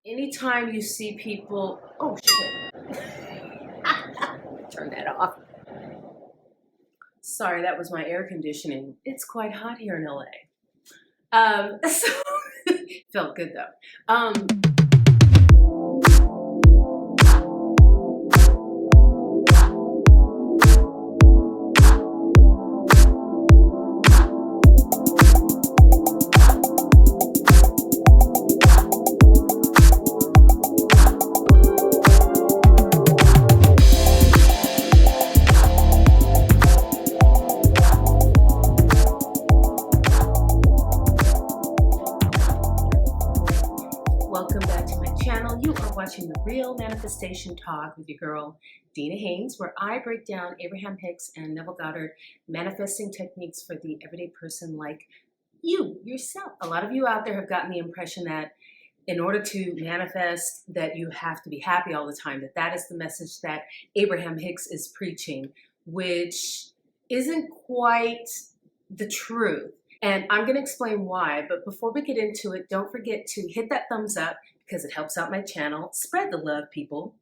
Anytime you see people, oh shit, turn that off. Sorry, that was my air conditioning. It's quite hot here in LA. So felt good though. Welcome back to my channel. You are watching The Real Manifestation Talk with your girl, Dina Haynes, where I break down Abraham Hicks and Neville Goddard manifesting techniques for the everyday person like you, yourself. A lot of you out there have gotten the impression that in order to manifest that you have to be happy all the time, that is the message that Abraham Hicks is preaching, which isn't quite the truth. And I'm going to explain why, but before we get into it, don't forget to hit that thumbs up because it helps out my channel. Spread the love, people.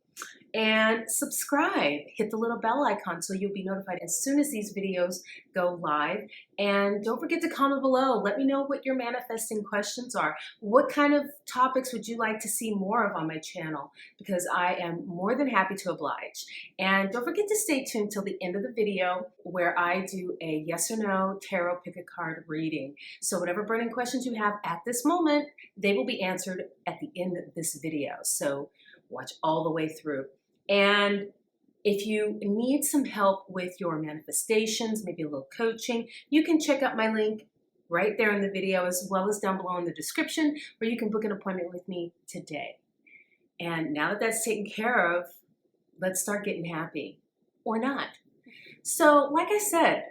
And subscribe. Hit the little bell icon so you'll be notified as soon as these videos go live. And don't forget to comment below. Let me know what your manifesting questions are. What kind of topics would you like to see more of on my channel? Because I am more than happy to oblige. And don't forget to stay tuned till the end of the video where I do a yes or no tarot pick a card reading. So whatever burning questions you have at this moment, they will be answered at the end of this video. So watch all the way through. And if you need some help with your manifestations, maybe a little coaching, you can check out my link right there in the video as well as down below in the description where you can book an appointment with me today. And now that that's taken care of, let's start getting happy or not. So like I said,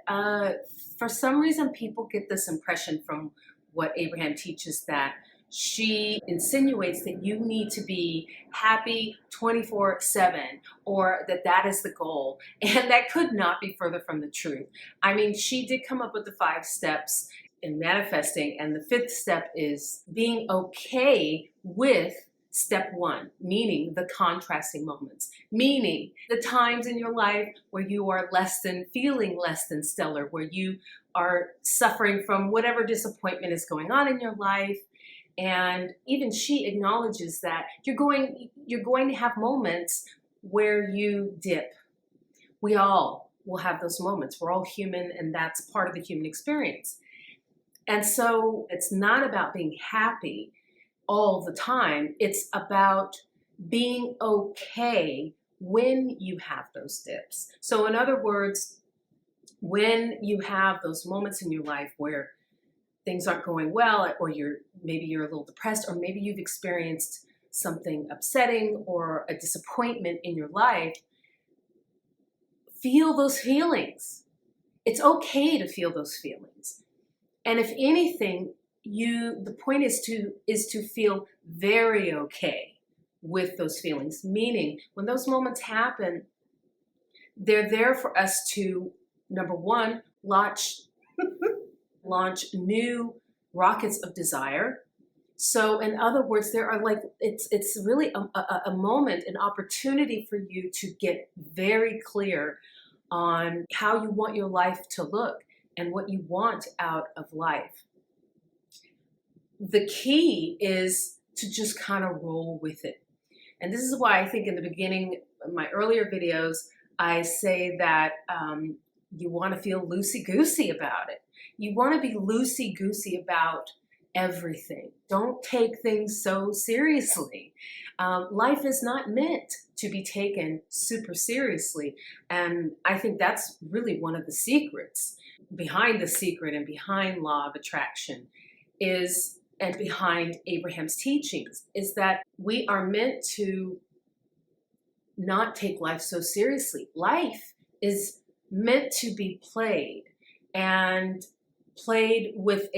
for some reason people get this impression from what Abraham teaches that she insinuates that you need to be happy 24/7 or that is the goal. And that could not be further from the truth. I mean, she did come up with the 5 steps in manifesting, and the 5th step is being okay with step 1, meaning the contrasting moments, meaning the times in your life where you are feeling less than stellar, where you are suffering from whatever disappointment is going on in your life. And even she acknowledges that you're going to have moments where you dip. We all will have those moments. We're all human, and that's part of the human experience. And so it's not about being happy all the time. It's about being okay when you have those dips. So in other words, when you have those moments in your life where things aren't going well, or maybe you're a little depressed, or maybe you've experienced something upsetting or a disappointment in your life, feel those feelings. It's okay to feel those feelings. And if anything, the point is to feel very okay with those feelings, meaning when those moments happen, they're there for us to, number one, launch new rockets of desire. So in other words, there are it's really a moment, an opportunity for you to get very clear on how you want your life to look and what you want out of life. The key is to just kind of roll with it. And this is why I think in the beginning of my earlier videos, I say that you want to feel loosey-goosey about it. You want to be loosey-goosey about everything. Don't take things so seriously. Life is not meant to be taken super seriously. And I think that's really one of the secrets behind the secret and behind law of attraction and behind Abraham's teachings is that we are meant to not take life so seriously. Life is meant to be played, and played with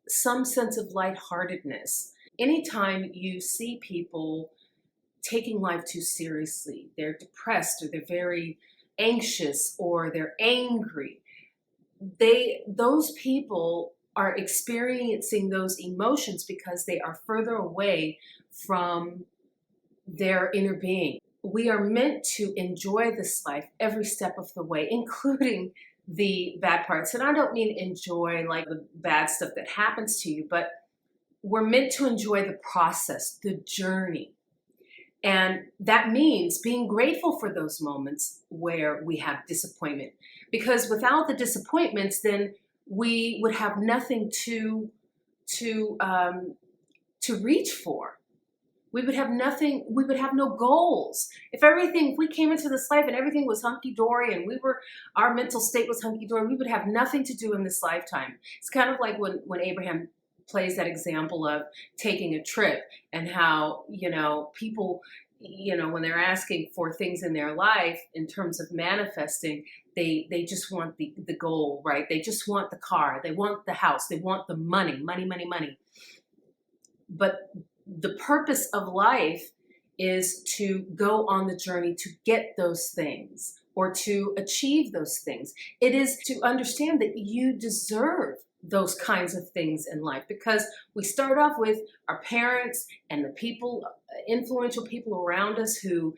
some sense of lightheartedness. Anytime you see people taking life too seriously, they're depressed or they're very anxious or they're angry, those people are experiencing those emotions because they are further away from their inner being. We are meant to enjoy this life every step of the way, including the bad parts. And I don't mean enjoy like the bad stuff that happens to you, but we're meant to enjoy the process, the journey. And that means being grateful for those moments where we have disappointment. Because without the disappointments, then we would have nothing to reach for. We would have nothing, we would have no goals. If we came into this life and everything was hunky-dory and our mental state was hunky-dory, we would have nothing to do in this lifetime. It's kind of like when Abraham plays that example of taking a trip and how, people, when they're asking for things in their life in terms of manifesting, they just want the goal, right? They just want the car, they want the house, they want the money. But the purpose of life is to go on the journey to get those things or to achieve those things. It is to understand that you deserve those kinds of things in life, because we start off with our parents and the people, influential people around us who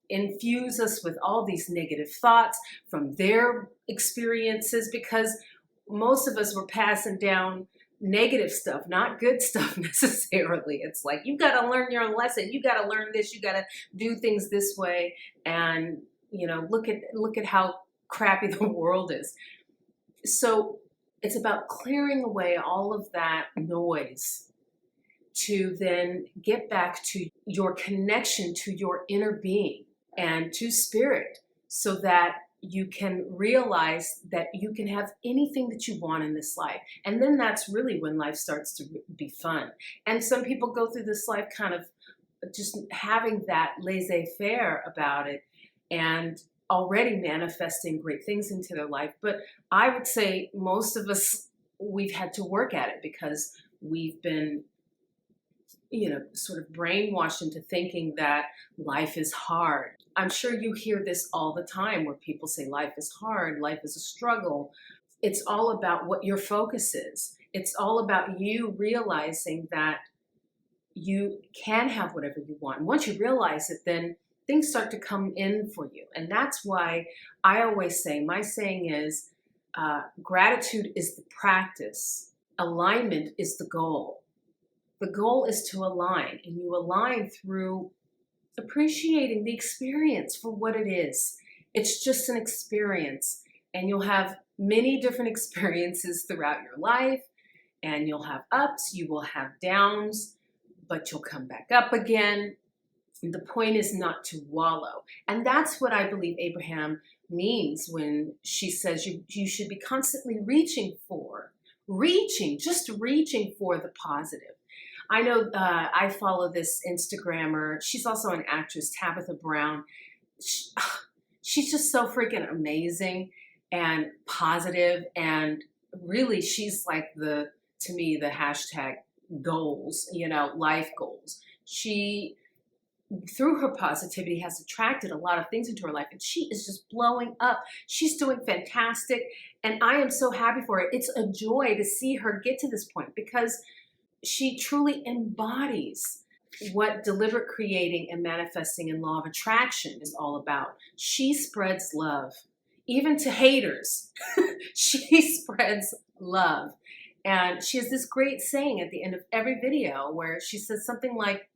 infuse us with all these negative thoughts from their experiences, because most of us were passing down negative stuff, not good stuff necessarily. It's like, you got to learn your lesson. You got to learn this. You got to do things this way. And, look at how crappy the world is. So it's about clearing away all of that noise to then get back to your connection to your inner being and to spirit, so that you can realize that you can have anything that you want in this life. And then that's really when life starts to be fun. And some people go through this life kind of just having that laissez-faire about it and already manifesting great things into their life. But I would say most of us, we've had to work at it because we've been, sort of brainwashed into thinking that life is hard. I'm sure you hear this all the time where people say life is hard, life is a struggle. It's all about what your focus is. It's all about you realizing that you can have whatever you want. And once you realize it, then things start to come in for you. And that's why I always say, my saying is, gratitude is the practice. Alignment is the goal. The goal is to align, and you align through appreciating the experience for what it is. It's just an experience, and you'll have many different experiences throughout your life, and you'll have ups, you will have downs, but you'll come back up again. The point is not to wallow. And that's what I believe Abraham means when she says you should be constantly reaching for the positive. I know I follow this Instagrammer. She's also an actress, Tabitha Brown. She's just so freaking amazing and positive. And really, she's like to me, the hashtag goals, life goals. She, through her positivity, has attracted a lot of things into her life. And she is just blowing up. She's doing fantastic. And I am so happy for her. It's a joy to see her get to this point, because she truly embodies what deliberate creating and manifesting and law of attraction is all about. She spreads love, even to haters. She spreads love. And she has this great saying at the end of every video where she says something like,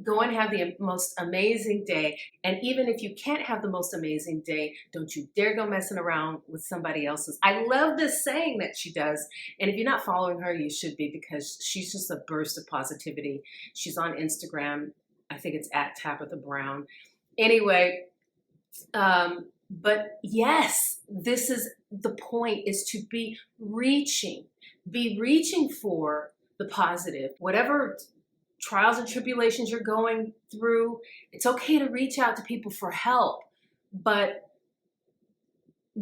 go and have the most amazing day. And even if you can't have the most amazing day, don't you dare go messing around with somebody else's. I love this saying that she does. And if you're not following her, you should be, because she's just a burst of positivity. She's on Instagram. I think it's at Tabitha Brown. Anyway, but yes, this is the point, is to be reaching for the positive. Whatever trials and tribulations you're going through, it's okay to reach out to people for help, but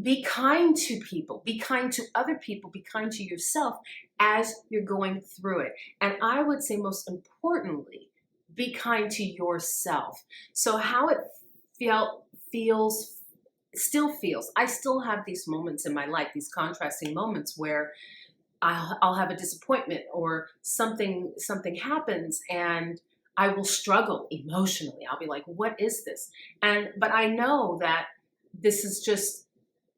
be kind to people, be kind to other people, be kind to yourself as you're going through it. And I would say most importantly, be kind to yourself. So how it feels still feels, I still have these moments in my life, these contrasting moments where I'll have a disappointment or something happens and I will struggle emotionally. I'll be like, what is this? But I know that this is just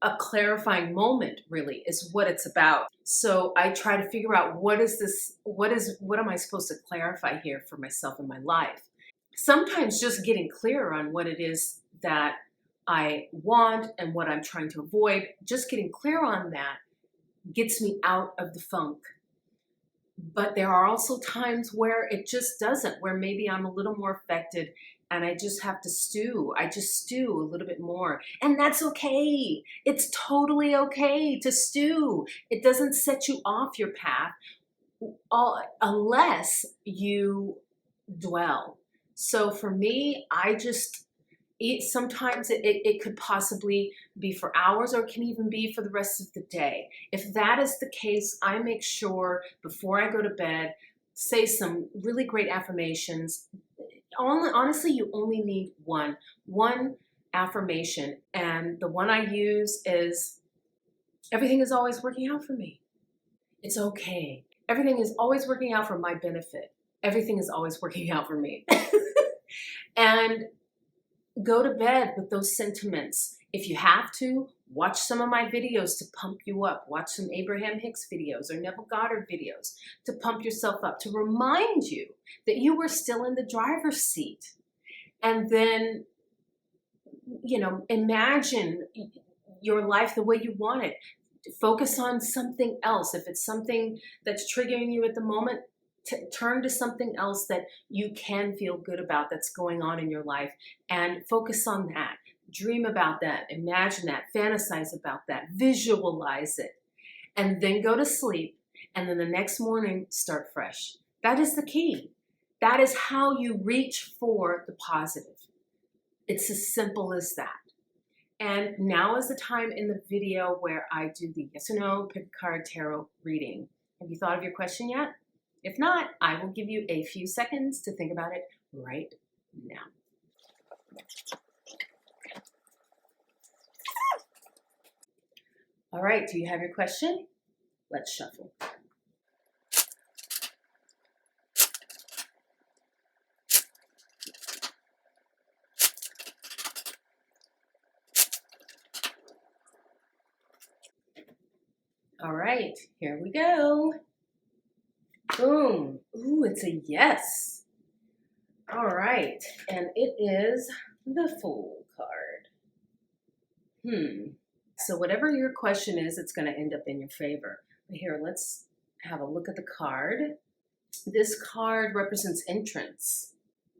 a clarifying moment, really, is what it's about. So I try to figure out what am I supposed to clarify here for myself in my life? Sometimes just getting clearer on what it is that I want and what I'm trying to avoid, just getting clear on that gets me out of the funk. But there are also times where it just doesn't, where maybe I'm a little more affected and I just have to stew. I just stew a little bit more. And that's okay. It's totally okay to stew. It doesn't set you off your path unless you dwell. So for me, sometimes it could possibly be for hours, or it can even be for the rest of the day. If that is the case, I make sure before I go to bed, say some really great affirmations. Honestly, you only need one affirmation. And the one I use is, everything is always working out for me. It's okay. Everything is always working out for my benefit. Everything is always working out for me. And go to bed with those sentiments. If you have to, watch some of my videos to pump you up. Watch some Abraham Hicks videos or Neville Goddard videos to pump yourself up, to remind you that you were still in the driver's seat. And then, imagine your life the way you want it. Focus on something else. If it's something that's triggering you at the moment, turn to something else that you can feel good about that's going on in your life and focus on that. Dream about that, imagine that, fantasize about that, visualize it, and then go to sleep. And then the next morning, start fresh. That is the key. That is how you reach for the positive. It's as simple as that. And now is the time in the video where I do the yes or no pick a card tarot reading. Have you thought of your question yet? If not, I will give you a few seconds to think about it right now. All right, do you have your question? Let's shuffle. All right, here we go. Boom. Ooh, it's a yes. All right, and it is the Fool card. So whatever your question is, it's going to end up in your favor. But here, let's have a look at the card. This card represents entrance.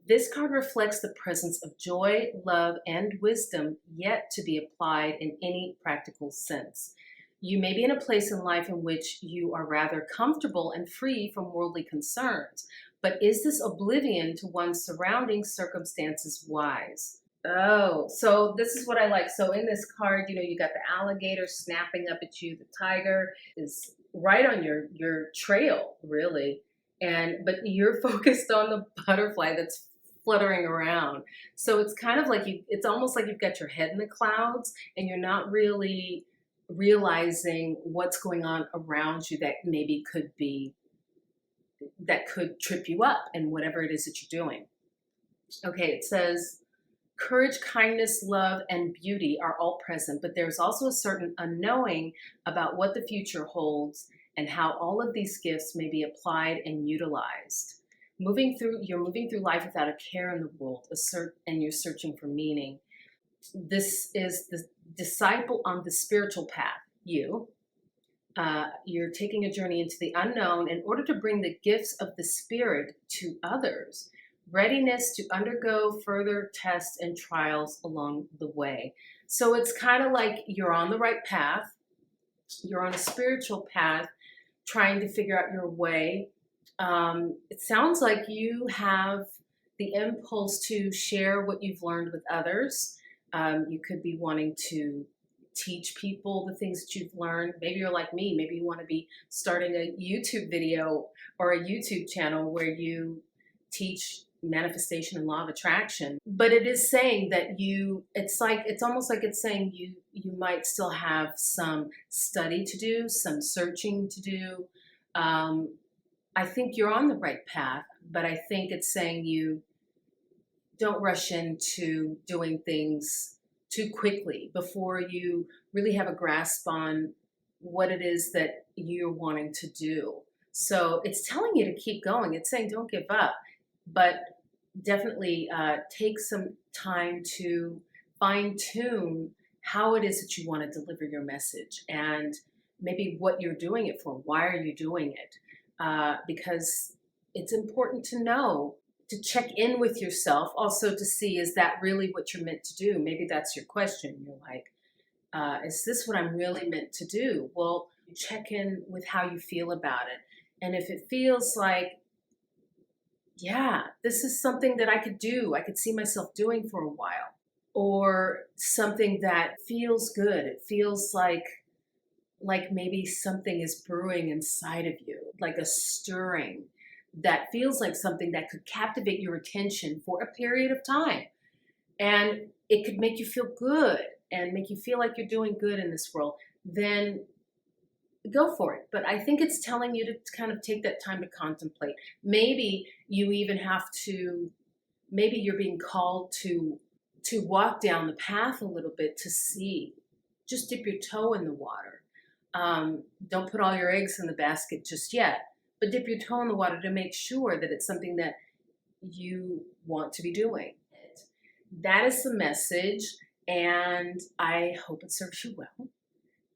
This card reflects the presence of joy, love, and wisdom yet to be applied in any practical sense. You may be in a place in life in which you are rather comfortable and free from worldly concerns, but is this oblivion to one's surrounding circumstances wise? Oh, so this is what I like. So in this card, you got the alligator snapping up at you. The tiger is right on your trail, really. But you're focused on the butterfly that's fluttering around. So it's kind of like it's almost like you've got your head in the clouds and you're not really realizing what's going on around you that could trip you up in whatever it is that you're doing. Okay, it says, courage, kindness, love, and beauty are all present, but there's also a certain unknowing about what the future holds and how all of these gifts may be applied and utilized. You're moving through life without a care in the world, and you're searching for meaning. This is the disciple on the spiritual path. You're taking a journey into the unknown in order to bring the gifts of the Spirit to others. Readiness to undergo further tests and trials along the way. So it's kind of like you're on the right path. You're on a spiritual path, trying to figure out your way. It sounds like you have the impulse to share what you've learned with others. You could be wanting to teach people the things that you've learned. Maybe you're like me. Maybe you want to be starting a YouTube video or a YouTube channel where you teach manifestation and law of attraction, but it is saying that it's almost like it's saying you might still have some study to do, some searching to do. I think you're on the right path, but I think it's saying you don't rush into doing things too quickly before you really have a grasp on what it is that you're wanting to do. So it's telling you to keep going. It's saying don't give up, but definitely take some time to fine tune how it is that you want to deliver your message and maybe what you're doing it for. Why are you doing it? Because it's important to know, to check in with yourself, also to see, is that really what you're meant to do? Maybe that's your question. You're like, is this what I'm really meant to do? Well, check in with how you feel about it. And if it feels like, yeah, this is something that I could do, I could see myself doing for a while, or something that feels good, it feels like maybe something is brewing inside of you, like a stirring that feels like something that could captivate your attention for a period of time. And it could make you feel good and make you feel like you're doing good in this world, then go for it. But I think it's telling you to kind of take that time to contemplate. Maybe you even have to, maybe you're being called to walk down the path a little bit to see, just dip your toe in the water. Don't put all your eggs in the basket just yet, but dip your toe in the water to make sure that it's something that you want to be doing. That is the message, and I hope it serves you well.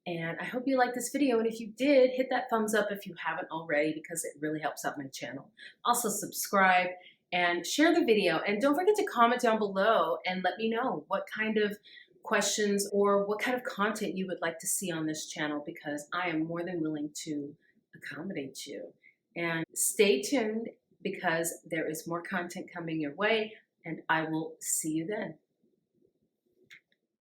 And I hope you liked this video, and if you did, hit that thumbs up if you haven't already, because it really helps out my channel. Also subscribe and share the video, and don't forget to comment down below and let me know what kind of questions or what kind of content you would like to see on this channel, because I am more than willing to accommodate you. And stay tuned, because there is more content coming your way, and I will see you then.